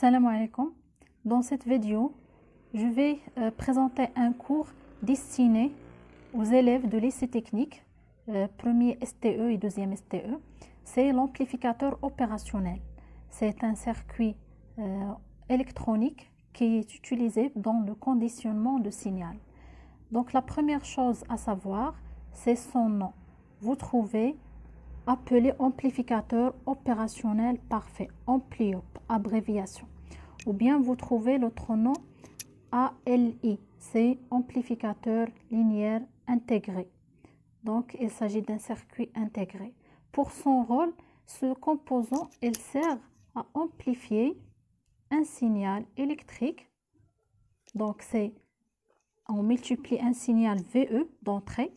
Salam alaikum. Dans cette vidéo, je vais présenter un cours destiné aux élèves de lycée technique, premier STE et deuxième STE. C'est l'amplificateur opérationnel. C'est un circuit électronique qui est utilisé dans le conditionnement de signal. Donc la première chose à savoir, c'est son nom. Vous trouvez appelé amplificateur opérationnel parfait, AMPLIOP, abréviation. Ou bien vous trouvez l'autre nom ALI, c'est amplificateur linéaire intégré. Donc il s'agit d'un circuit intégré. Pour son rôle, ce composant, il sert à amplifier un signal électrique. Donc on multiplie un signal VE d'entrée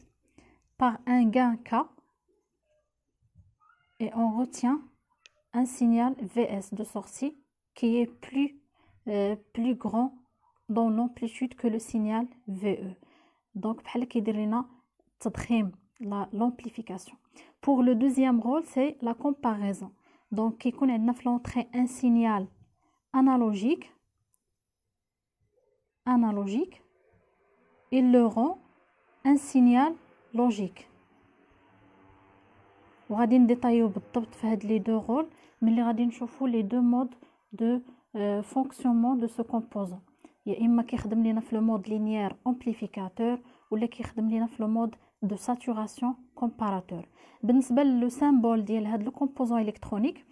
par un gain K et on retient un signal VS de sortie qui est plus grand dans l'amplitude que le signal VE. Donc, l'amplification. Pour le deuxième rôle, c'est la comparaison. Donc, il connaît l'entrée un signal analogique, il le rend un signal logique. وغادي نديطايو بالضبط في هاد لي دو رول ملي غادي نشوفوا لي دو مود دو فونكسيونمون دو سو كومبوزون يا اما كيخدم لينا في لو مود لينيير امبليفيكاتور ولا كيخدم لينا في لو مود دو ساتوراسيون كومباراتور. بالنسبه لو سامبول ديال هاد لو كومبوزون الكترونيك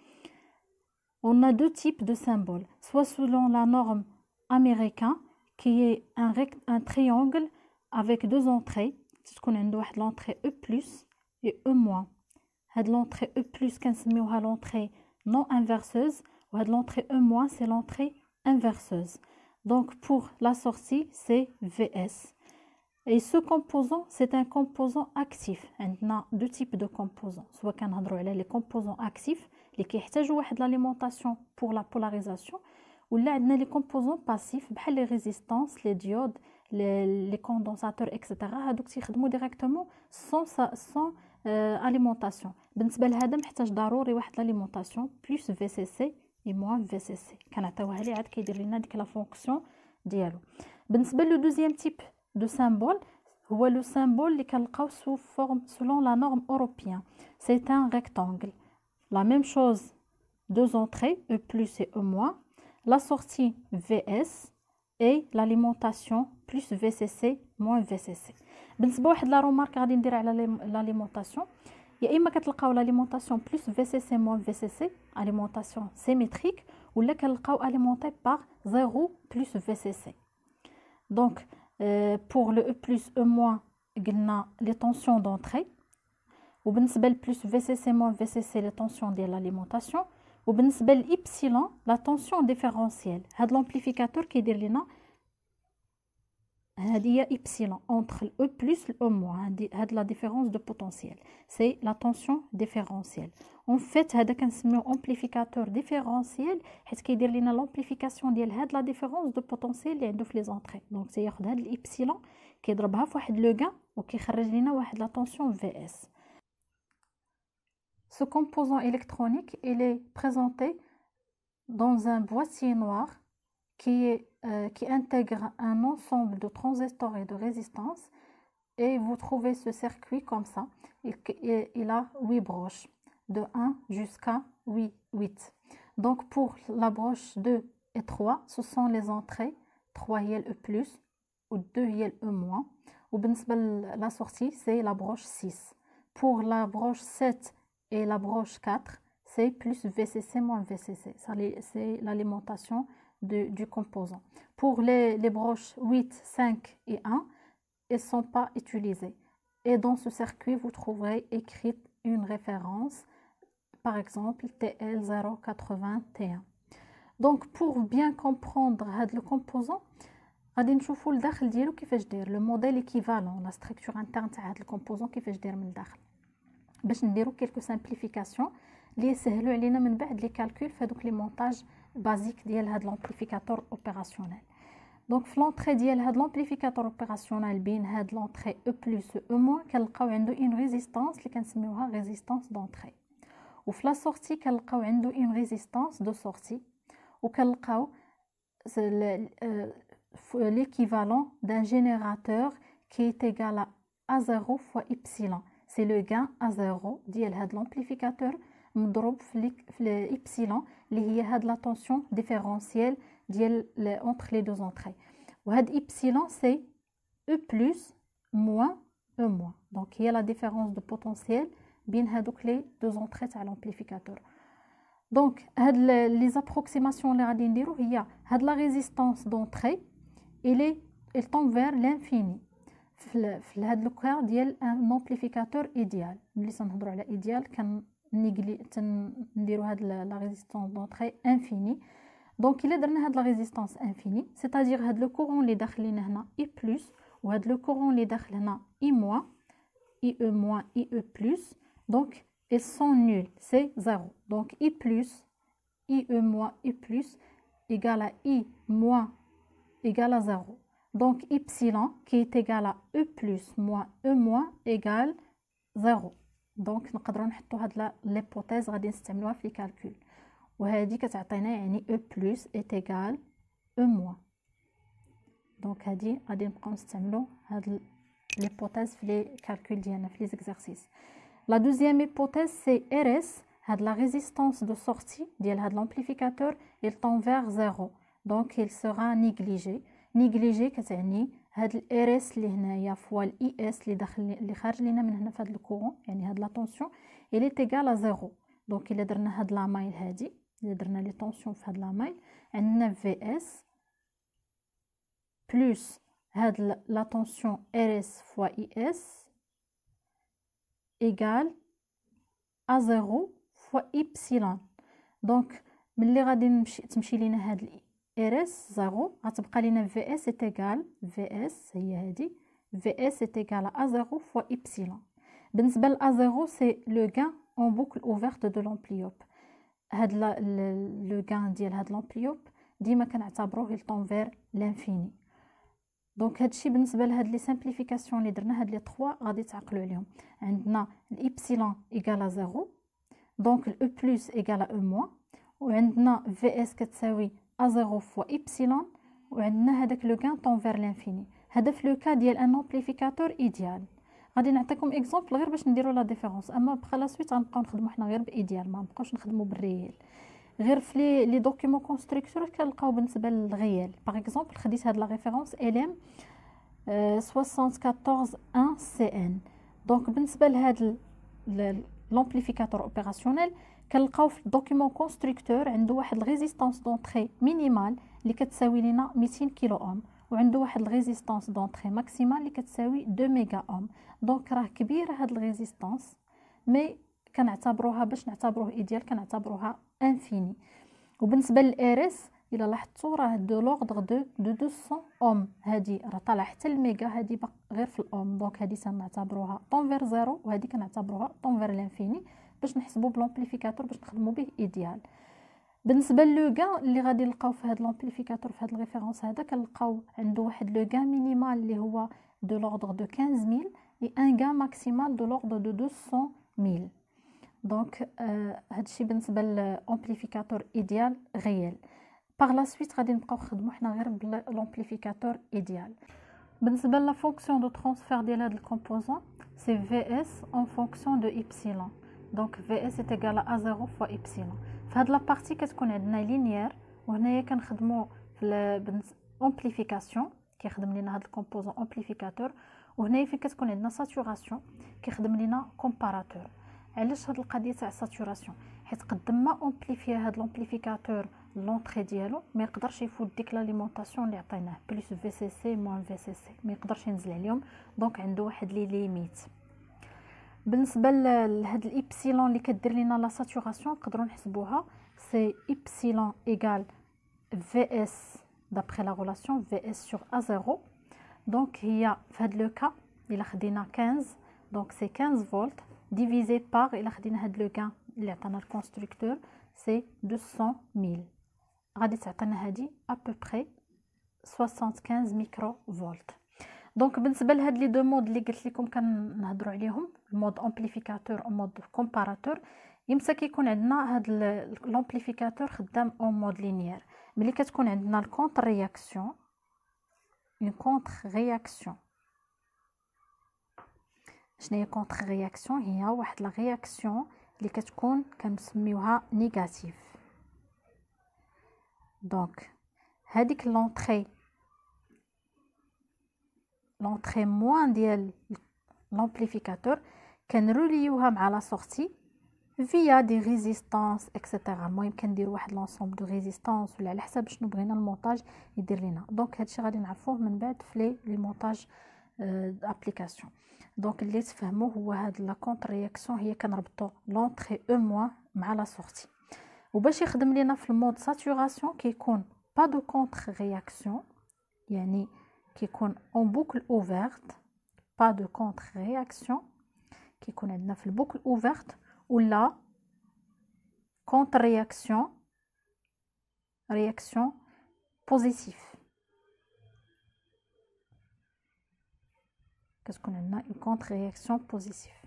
on a deux types de symboles, soit selon la norme américaine qui est un triangle avec deux entrées, تكون عنده واحد l'entrée E+ et E-. هاد l'entrée E+, كنسميوها l'entrée non inverseuse, ou هاد l'entrée E-, c'est l'entrée inverseuse. Donc pour la sortie, c'est VS. Et ce composant, c'est un composant actif. On a deux types de composants. Soit كنهضروا على les composants actifs اللي كيحتاجوا واحد l'alimentation pour la polarisation, ولا عندنا les composants passifs بحال les résistances, les diodes, les condensateurs, etc. هادوك تيخدموا directement sans alimentation. بالنسبه لهذا محتاج ضروري واحد l'alimentation plus VCC et moins VCC. كنعطيوها ليه عاد كيدير لنا ديك لا فونكسيون ديالو. بالنسبه لو دوزيام تيب دو سامبول هو لو سامبول اللي كنلقاو sous forme selon la norme européenne. C'est un rectangle. La même chose, deux entrées, E+ et E-. La sortie VS et l'alimentation plus VCC moins VCC. بالنسبه واحد لا رومارك غادي ندير على l'alimentation. يا اما كتلقاو l'alimentation plus VCC moins VCC, alimentation symétrique, ولا كنلقاو alimenté par 0 plus VCC. Donc pour le E+, E-, قلنا les tensions d'entrée, وبالنسبه ل plus VCC moins VCC les tensions ديال l'alimentation, وبالنسبه ل epsilon la tension différentielle. هاد l'amplificateur كيدير لنا هذه هي epsilon entre le E+ et le E-. هاد la différence de potentiel, c'est la tension différentielle. En fait هذا كنسميوه amplificateur différentiel حيت كيدير لنا l'amplification ديال هاد la différence de potentiel اللي عنده في les entrées. Donc تياخذ هاد الابسيلون كيضربها في واحد لو غان وكيخرج لنا واحد la tension VS. Ce composant électronique, il est présenté dans un boîtier noir qui intègre un ensemble de transistors et de résistances, et vous trouvez ce circuit comme ça. Il a 8 broches, de 1 jusqu'à 8. Donc pour la broche 2 et 3, ce sont les entrées 3 هي ال E+, ou 2 هي ال E-. وبالنسبة la sortie, c'est la broche 6. Pour la broche 7 et la broche 4, c'est plus VCC moins VCC. C'est l'alimentation du composant. Pour les broches 8, 5 et 1, elles ne sont pas utilisées. Et dans ce circuit, vous trouverez écrite une référence, par exemple TL081. Donc pour bien comprendre le composant, غادي نشوفوا الداخل ديالو كيفاش داير لو موديل ايكيفالون لا ستركتور انترن تاع هذا الكومبوزون كيفاش داير من الداخل باش نديرو كيلكو سامبليفيكاسيون اللي يسهلوا علينا من بعد لي كالكول في هذوك لي مونتاج بازيك ديال هذا لامبليفيكاتور اوبيراسيونيل. دونك في لونطري ديال هذا لامبليفيكاتور اوبيراسيونيل بين هذا لونطري او بلس او موان كنلقاو عنده اون ريزيستانس اللي كنسميوها ريزيستانس دونطري، وفي لا سورتي كنلقاو عنده اون ريزيستانس دو سورتي، وكنلقاو l'équivalent d'un générateur qui est égal à 0 fois epsilon. C'est le gain à 0 ديال هاد l'amplificateur مضروب في epsilon اللي هي هاد la tension différentielle ديال entre les deux entrées. وهاد epsilon c'est E plus moins E moins. Donc il y a la différence de potentiel بين هادوك les deux entrées تاع l'amplificateur. Donc هاد les approximations اللي غادي نديرو هي هاد la résistance d'entrée elle tend vers l'infini. في هاد الكا ديال ان امبليفيكاتور ايديال. ملي تنهضروا على ايديال نديروا هاد لا ريزيستانس دونطري انفيني. دونك الا درنا هاد لا ريزيستانس انفيني سيتادير هاد لو كورون اللي داخل لينا هنا اي بلس وهاد لو كورون اللي داخل هنا اي موان اي او موان اي او بلس. دونك ils sont nuls, c'est 0. Donc I plus, IE moins I plus égale à I moins égale à 0. Donc epsilon qui est égal à E plus moins E moins égale 0. Donc نقدروا نحطوا هاد l'hypothèse غادي نستعملوها في الكالكول وهذه كتعطينا يعني E plus est égal E moins. Donc هذه غادي نبقاو نستعملوا هاد l'hypothèse في لي كالكول ديالنا في لي زيكزارسيس. La deuxième hypothèse c'est RS, la résistance de sortie de l'amplificateur, il tend vers 0. Donc il sera négligé. Négligé كتعني هاد ال RS اللي هنايا فوا ال IS اللي خارج لينا من هنا في هاد الكورون يعني هاد لا طونسيون il est égal à 0. Donc إلا درنا هاد لا مايل هادي إلا درنا لي طونسيون في هاد لا مايل عندنا VS plus هاد لا طونسيون RS فوا IS égale à 0 fois epsilon. Donc ملي غادي تمشي لينا هاد RS 0 غتبقى لينا VS est égal VS هي هادي VS est égal à 0 fois epsilon. بالنسبة ل A0 c'est le gain en boucle ouverte de l'enveloppe. هاد le gain ديال هاد l'enveloppe ديما كنعتبروه il tend vers l'infini. دونك هادشي بالنسبه لهاد لي سامبليفيكاسيون اللي درنا هاد لي 3 غادي تعقلوا عليهم. عندنا الابسيلون ايكال 0 دونك الاو بلس ايكال او موان وعندنا في اس كتساوي ا 0 فوا ابسيلون وعندنا هذاك لو غان طون فير لانفيني. هذا في لو كا ديال ان امبليفيكاتور ايديال. غادي نعطيكم اكزومبل غير باش نديروا لا ديفيرونس اما بخا لا سويت غنبقاو نخدموا حنا غير بايديال ما نبقاوش نخدموا بالريال. غير في لي دوكيومون كونستركتور كنلقاو بالنسبه للغيال باغ اكزومبل خديت هاد لا ريفيرونس LM 741 CN. دونك بالنسبه لهاد لامبليفيكاتور اوبيراسيونيل كنلقاو في الدوكيومون كونستركتور عنده واحد الريزيستانس دونطري مينيمال اللي كتساوي لينا 200 كيلو اوم وعنده واحد الريزيستانس دونطري ماكسيمال اللي كتساوي 2 ميغا اوم. دونك راه كبيره هاد الريزيستانس مي كنعتبروها باش نعتبروه ايديال كنعتبروها انفيني. وبالنسبه للارس الا لاحظتوا راه دو لوردر دو 200 اوم هذه راه طالعه حتى الميغا هذه غير في الاوم. دونك هذه سنعتبروها طون فير زيرو وهذه كنعتبروها طون فير لانفيني باش نحسبوا بلامبليفيكاتور باش نخدموا به ايديال. بالنسبه لو غان اللي غادي نلقاو في هذا الامبليفيكاتور في هذا الريفيرونس هذا كنلقاو عنده واحد لو غان مينيمال اللي هو دو لوردر دو 15000 اي ان غان ماكسيمال دو لوردر دو 200000. دونك هادشي بالنسبه للامبليفيكاتور ايديال غيال. باغ لا سويت غادي نبقاو نخدموا حنا غير بالامبليفيكاتور ايديال. بالنسبه لا فونكسيون دو ترانسفير ديال هاد الكومبوزون سي في اس اون فونكسيون دو ايبسيلون. دونك في اس ايت ايغال ا 0 فوا ايبسيلون. في هاد لا بارتي كتكون عندنا لينيير وهنايا كنخدموا في الامبليفيكاسيون كيخدم لينا هاد الكومبوزون امبليفيكاتور وهنايا فين كتكون عندنا ساتوراسيون كيخدم لينا كومباراتور. علاش هاد القضيه تاع ساتوراسيون؟ حيت قد ما امبليفيا هاد لامبليفيكاتور لونطري ديالو ما يقدرش يفوت ديك لاليمونطاسيون اللي عطيناه بلس في سي سي موان في سي سي ما يقدرش ينزل عليهم. دونك عنده واحد لي ليميت. بالنسبه لهاد الابسيلون اللي كدير لينا لا ساتوراسيون نقدروا نحسبوها سي ابسيلون ايغال في اس دابري لا ريلاسيون في اس سور ا 0. دونك هي في هاد لو كا الا خدينا 15 دونك سي 15 فولت divisé par إلا خدينا هاد لو غان اللي عطانا الكونستركتور سي 200000 غادي تعطينا هادي ابوبري 75 ميكرو فولت. دونك بالنسبه لهاد لي دو مود اللي قلت لكم كنهضروا عليهم المود امبليفيكاتور و مود كومباراتور يمسا كيكون عندنا هاد لامبليفيكاتور خدام اون مود لينيير ملي كتكون عندنا الكونتر رياكسيون اون كونتر رياكسيون. شنو هي كونتر رياكسيون؟ هي واحد لا رياكسيون اللي كتكون كنسميوها نيجاتيف. دونك هذيك لونطري موان ديال لامبليفيكاتور كنروليوها مع لا سورتي فيا دي ريزيستانس اكسيتيرا. المهم كنديروا واحد لونسومبل دو ريزيستانس ولا على حسب شنو بغينا المونتاج يدير لينا. دونك هادشي غادي نعرفوه من بعد في لي مونتاج ابليكاسيون. دونك اللي تفهموا هو هاد لا كونتر رياكسيون هي كنربطوا لونطري او موان مع لا سورتي. وباش يخدم لينا في المود ساتوراسيون كيكون با دو كونتر رياكسيون، يعني كيكون اون بوكل اوفيرت، با دو كونتر رياكسيون كيكون عندنا في البوكل اوفيرت، ولا كونتر رياكسيون بوزيتيف. كتكون عندنا اون كونتر رياكسيون بوزيتيف.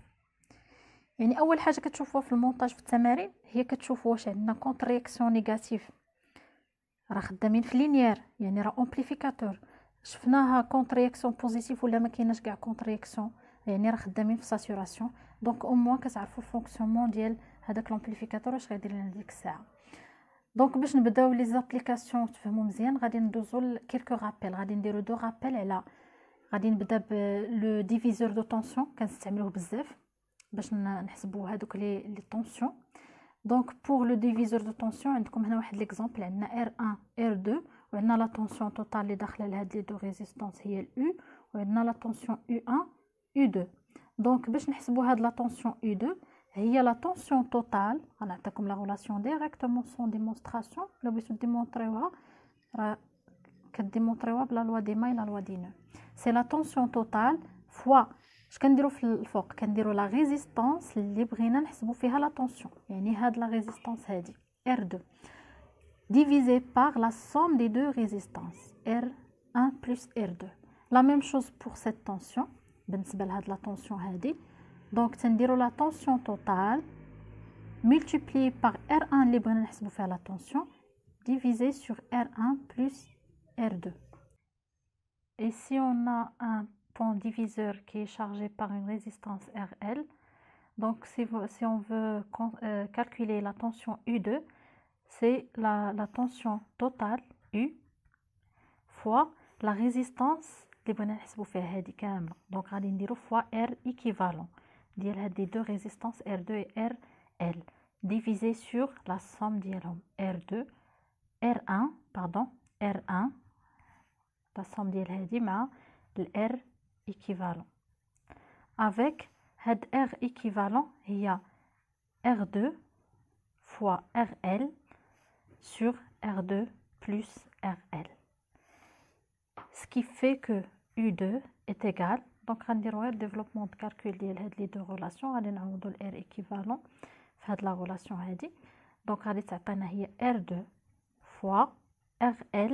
يعني اول حاجه كتشوفوها في المونتاج في التمارين هي كتشوفوا واش عندنا كونتر رياكسيون نيجاتيف راه خدامين في لينيير، يعني راه امبليفيكاتور. شفناها كونتر رياكسيون بوزيتيف ولا ما كايناش كاع كونتر رياكسيون، يعني راه خدامين في ساتوراسيون. دونك او موان كتعرفوا الفونكسيونمون ديال هذاك لامبليفيكاتور واش غيدير لنا ديك الساعه. دونك باش نبداو لي زابليكاسيون تفهموا مزيان غادي ندوزو لكيلكو رابيل. غادي نديرو دو رابيل على غادي نبدا بلو ديفيزور دو طونسيون كنستعملوه بزاف باش نحسبوا هذوك لي طونسيون. دونك بور لو ديفيزور دو طونسيون عندكم هنا واحد ليكزامبل، عندنا R1 R2 وعندنا لا طونسيون توتال اللي داخله لهاد لي دو ريزيستانس هي الU، وعندنا لا طونسيون U1 U2. دونك باش نحسبوا هاد لا طونسيون U2 هي لا طونسيون توتال. غنعطيكم لا غولاسيون ديريكتومون سون ديمونستراسيون. لو بغيتو ديمونطريوها راه كديمونطريوها بلا لوا دي ماي لا لوا دي نو. سي لا طونسيون توتال فوا اش كنديروا في الفوق، كنديروا لا ريزيستانس اللي بغينا نحسبوا فيها لا طونسيون، يعني هاد لا ريزيستانس هادي R2 divisé par la somme des deux résistances R1 plus R2. La même chose pour cette tension بالنسبه لهاد لا طونسيون هادي. دونك تنديروا لا طونسيون توتال multiplié par R1 اللي بغينا نحسبوا فيها لا طونسيون divisé sur R1 plus R2. Et si on a un pont diviseur qui est chargé par une résistance RL, donc si on veut calculer la tension U2, c'est la tension totale U fois la résistance اللي بغينا نحسبوا فيها هذه كامله. دونك غادي نديرو fois R équivalent ديال هاد لي دو ريزيستانس R2 et RL divisé sur la somme ديالهم R1 la somme ديال هادي مع ال R équivalent avec هاد R équivalent هي R2 fois RL sur R2 plus RL, ce qui fait que U2 est égal. donc غنديرو غير développement de calcul ديال هاد لي دو ريلاسيون. غادي نعوضو ال R équivalent في هاد لا ريلاسيون هادي. دونك غادي تعطينا هي R2 fois RL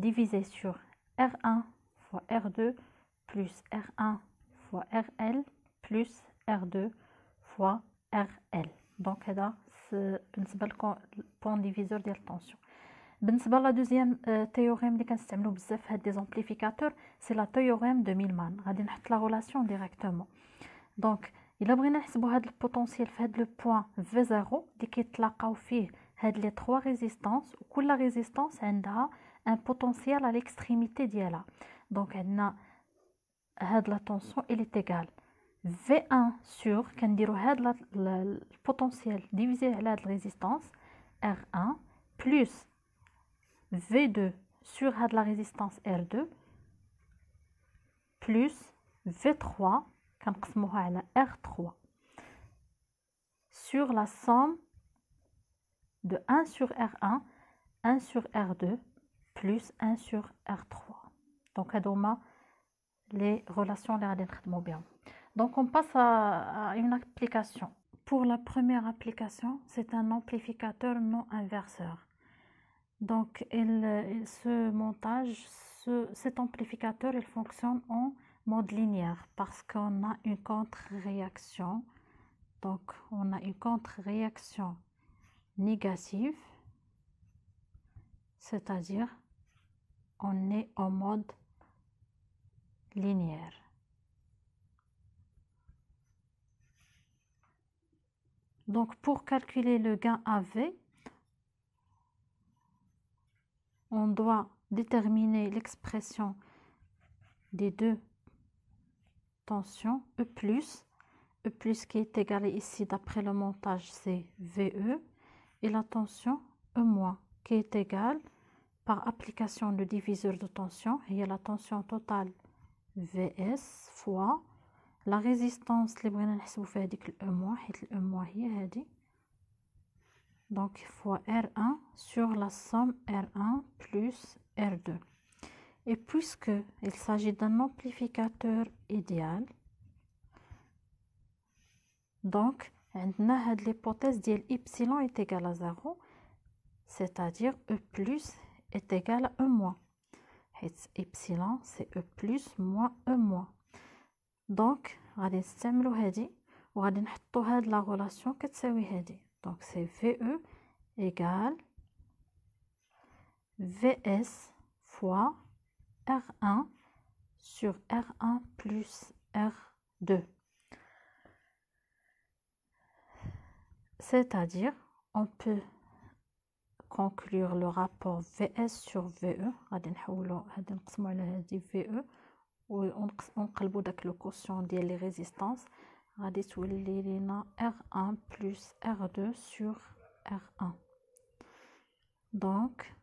divisé sur R1 fois R2 plus R1 fois RL plus R2 fois RL. دونك هذا بالنسبه للبون ديفيزور ديال الطونسيون. بالنسبه لا دوزيام تيوريم اللي كنستعملو بزاف في هاد دي زامبليفيكاتور سي لا تيوريم دو ميلمان. غادي نحط لا ريلاسيون ديريكتومون. دونك الا بغينا نحسبوا هاد البوتونسييل في هاد لو بوين في زيرو اللي كيتلاقاو فيه هاد لي 3 ريزيستانس، وكل ريزيستانس عندها ان بوتونسييل على ليكستريميتي ديالها. دونك عندنا هاد لا طونسيون إلي تيغال V1 sur كنديرو هاد البوتونسييل ديفيزي على هاد الريزيستانس R1 plus V2 sur هاد لا ريزيستانس R2 plus V3 كنقسموها على R3 sur la somme de 1 sur R1 1 sur R2 plus 1 sur R3. donc هادو هما les relations اللي غادي نخدمو بهم. Donc on passe à une application. Pour la première application, c'est un amplificateur non inverseur. Donc ce montage, cet amplificateur, il fonctionne en mode linéaire parce qu'on a une contre-réaction. Donc on a une contre-réaction négative c'est-à-dire on est en mode linéaire. Donc pour calculer le gain AV, on doit déterminer l'expression des deux tensions E+, qui est égalé ici d'après le montage c'est VE, et la tension E-, qui est égale par application de diviseur de tension, il y a la tension totale VS fois la résistance اللي بغينا نحسبو فيها هذيك الأ-، حيت الأ- هي هذه، donc fois R1 sur la somme R1 plus R2. Et puisque il s'agit d'un amplificateur idéal, donc عندنا هاد l'hypothèse ديال epsilon est égal à 0, c'est-à-dire E plus est égal à E-. حيت epsilon c'est E plus moins E-. donc غادي نستعملو هادي وغادي نحطو هاد لا غولاسيون كتساوي هادي. donc c'est VE égale VS fois R1 sur R1 plus R2. C'est-à-dire, on peut conclure le rapport VS sur VE. غادي نقسمو على هذه VE ونقلبو داك لو كوسيون ديال لي ريزيستانس، غادي تولي لينا R1 plus R2 sur R1. donc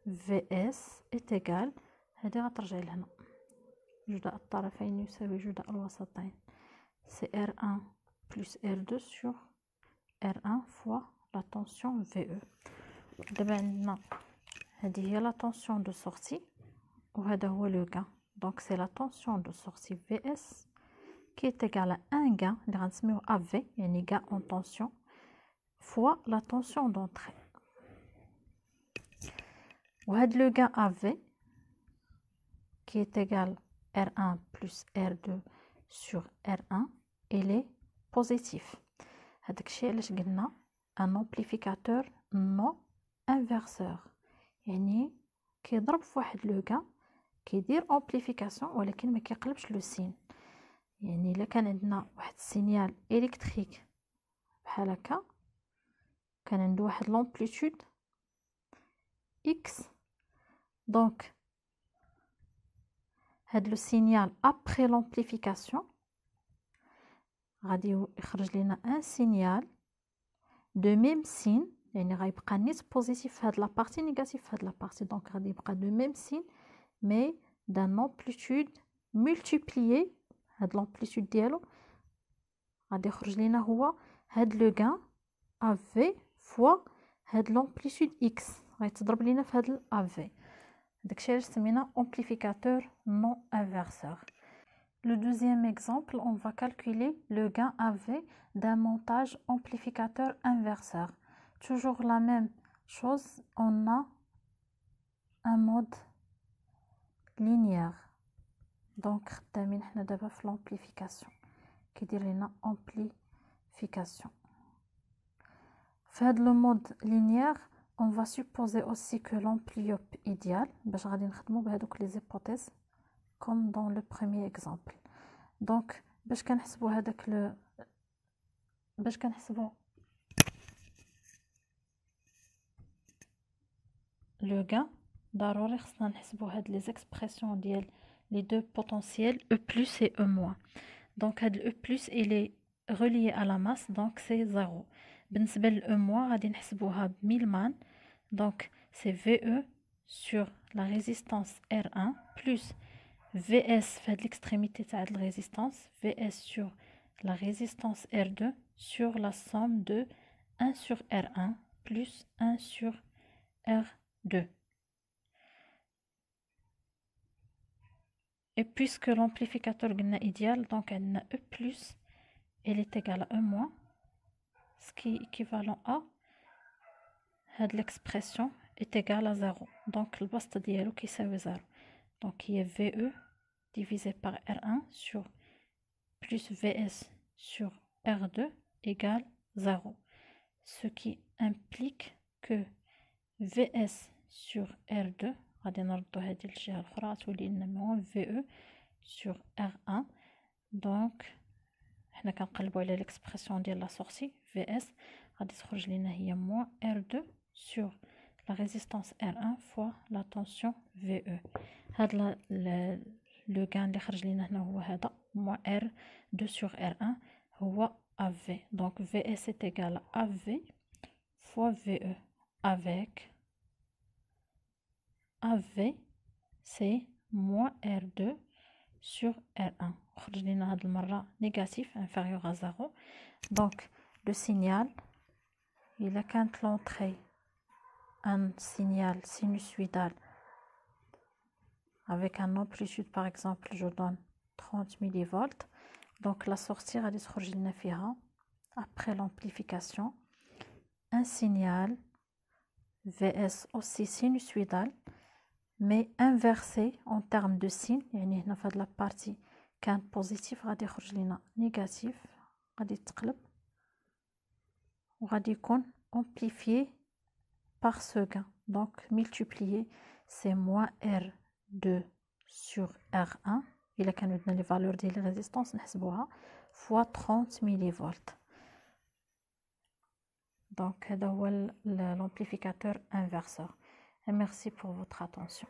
VS est égal، هذه غترجع لهنا، جداء الطرفين يساوي جداء الوسطين، c'est R1 plus R2 sur R1 fois la tension VE. دابا عندنا هذه هي la tension de sortie وهذا هو le gain. donc c'est la tension de sortie VS qui est égale à un gain اللي غنسميوه AV يعني gain en tension fois la tension d'entrée. وهذا le gain AV qui est égal R1 plus R2 sur R1 il est positif. هذاك الشيء علاش قلنا un amplificateur non inverseur، يعني كيضرب في واحد لو gain كيدير امبليفيكاسيون ولكن ما كيقلبش لو سين. يعني الا كان عندنا واحد السينيال الكتريك بحال هكا كان عنده واحد لامبليتود اكس، دونك هاد لو سينيال ابري لامبليفيكاسيون غادي يخرج لنا ان سينيال دو ميم سين، يعني غيبقى نيت بوزيتيف في هاد لابارتي نيجاتيف في هاد لابارتي، دونك غادي يبقى دو ميم سين مي دان امبليتود مولتيبليي. هاد لامبليتود ديالو غادي يخرج لينا هو هاد لو غان افي فوا هاد لامبليتود اكس غيتضرب لينا في هاد الافي. داكشي علاش سمينا amplificateur non inverseur. Le deuxième exemple, on va calculer le gain AV d'un montage amplificateur inverseur. Toujours la même chose, on a un mode linéaire. donc خدامين حنا دابا في l'amplification كيدير لنا amplification. في هذا le mode linéaire on va supposer aussi que l'ampli idéal باش غادي نخدمو بهذوك les hypothèses comme dans le premier exemple. donc باش كنحسبوا هذاك باش كنحسبوا لو غان ضروري خصنا نحسبوا هاد لي زيكسبرسيون ديال les deux potentiels E plus et E moins. donc هاد E plus il est relié à la masse donc c'est 0. بالنسبة ل E moins غادي نحسبوها بميلمان donc c'est VE sur la résistance R1 plus VS في هاد l'extrémité تاع هاد الرésistance VS sur la résistance R2 sur la somme de 1 sur R1 plus 1 sur R2. Et puisque l'amplificateur est idéal, donc E plus, il est égal à E moins, ce qui est équivalent à l'expression est égale à 0. Donc le basta dialo qui est 0. Donc il y a VE divisé par R1 sur plus VS sur R2 égale 0. Ce qui implique que VS sur R2 غادي نردو هذه الجهة الأخرى تولي لنا موان VE sur R1. دونك حنا كنقلبو على l'expression ديال لا سورسي VS غادي تخرج لنا هي موان R2 sur la résistance R1 fois la tension VE. هاد لو غان اللي خرج لنا هنا هو هذا موان R2 sur R1 هو AV. Donc VS est égal à AV fois VE avec AV c'est moins R2 sur R1. خرج لنا هاد المرة négatif inférieur à 0. Donc le signal إلا كانت l'entrée un signal sinusoïdal avec un amplitude par exemple je donne 30 millivolts. Donc la sortie غادي تخرج لنا فيها après l'amplification un signal VS aussi sinusoïdal mais inversé en termes de signe. يعني هنا في هاد la partie كان positif غادي يخرج لنا négatif غادي تقلب وغادي يكون amplifié par ce gain. Donc multiplié c'est moins R2 sur R1 إلا كان عندنا les valeurs ديال résistance نحسبوها fois 30 millivolts. Donc هذا هو l'amplificateur inverseur. Et merci pour votre attention.